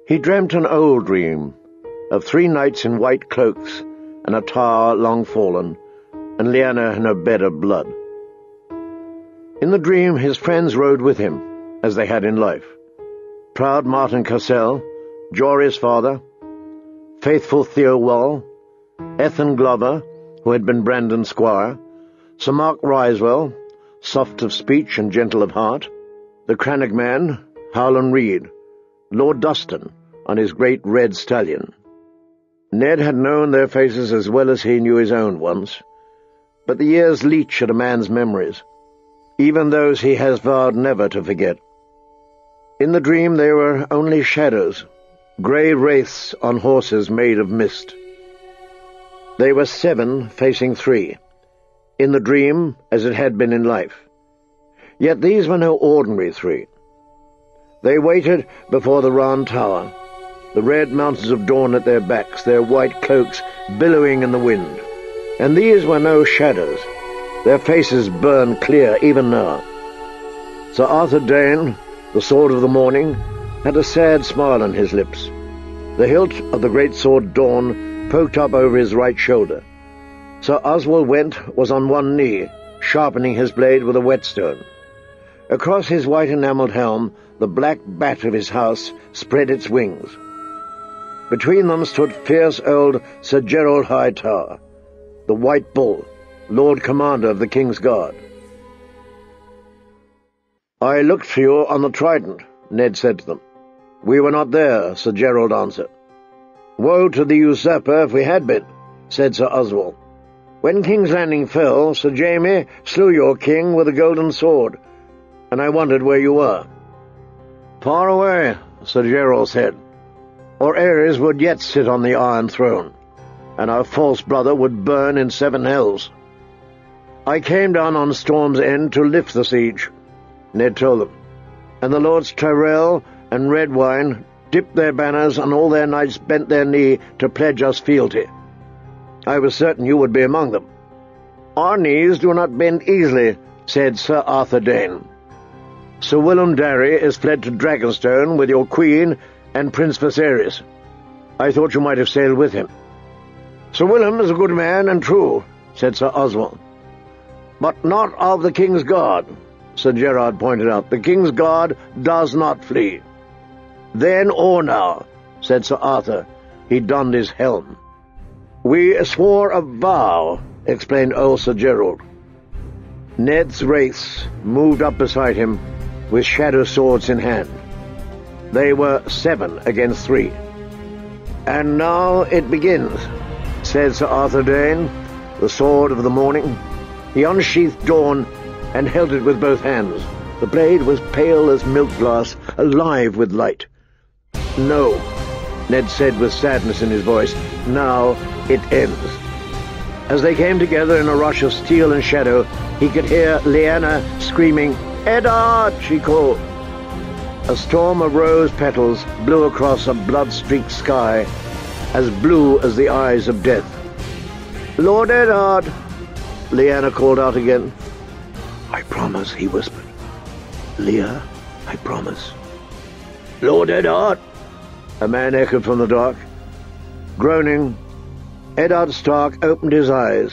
He dreamt an old dream of 3 knights in white cloaks and a tower long fallen, and Lyanna in her bed of blood. In the dream his friends rode with him, as they had in life. Proud Martin Cassel, Jory's father, faithful Theowall, Ethan Glover, who had been Brandon's squire, Sir Mark Risewell, soft of speech and gentle of heart, the Crannog man, Howland Reed, Lord Dustin, on his great red stallion. Ned had known their faces as well as he knew his own once, but the years leach at a man's memories, even those he has vowed never to forget. In the dream they were only shadows, grey wraiths on horses made of mist. They were 7 facing 3, in the dream as it had been in life. Yet these were no ordinary 3. They waited before the round tower, the red mountains of dawn at their backs, their white cloaks billowing in the wind. And these were no shadows. Their faces burned clear even now. Sir Arthur Dane, the Sword of the Morning, had a sad smile on his lips. The hilt of the great sword Dawn poked up over his right shoulder. Sir Oswald Went was on one knee, sharpening his blade with a whetstone. Across his white enamelled helm, the black bat of his house spread its wings. Between them stood fierce old Sir Gerald Hightower, the White Bull, Lord Commander of the King's Guard. "I looked for you on the Trident," Ned said to them. "We were not there," Sir Gerald answered. "Woe to the usurper if we had been," said Sir Oswald. "When King's Landing fell, Sir Jamie slew your king with a golden sword, and I wondered where you were." "Far away," Sir Gerald said, "or Ares would yet sit on the Iron Throne, and our false brother would burn in 7 hells." "I came down on Storm's End to lift the siege," Ned told them, "and the Lords Tyrell and Redwine dipped their banners, and all their knights bent their knee to pledge us fealty. I was certain you would be among them." "Our knees do not bend easily," said Sir Arthur Dane. "Sir Willem Darry is fled to Dragonstone with your queen and Prince Viserys. I thought you might have sailed with him." "Sir Willem is a good man and true," said Sir Oswald. "But not of the King's Guard," Sir Gerard pointed out. "The King's Guard does not flee." "Then or now," said Sir Arthur. He donned his helm. "We swore a vow," explained old Sir Gerald. Ned's wraiths moved up beside him with shadow swords in hand. They were 7 against 3. "And now it begins," said Sir Arthur Dane, the Sword of the Morning. He unsheathed Dawn and held it with both hands. The blade was pale as milk glass, alive with light. "No," Ned said with sadness in his voice. "Now it ends." As they came together in a rush of steel and shadow, he could hear Lyanna screaming, "Eddard!" she called. A storm of rose petals blew across a blood-streaked sky, as blue as the eyes of death. "Lord Eddard!" Lyanna called out again. "I promise," he whispered. "Leah, I promise." "Lord Eddard!" a man echoed from the dark. Groaning, Eddard Stark opened his eyes.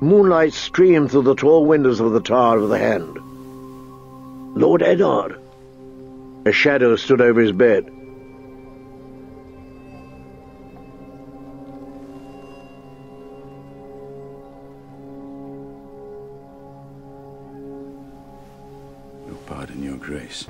Moonlight streamed through the tall windows of the Tower of the Hand. "Lord Eddard!" A shadow stood over his bed. Your pardon, your grace.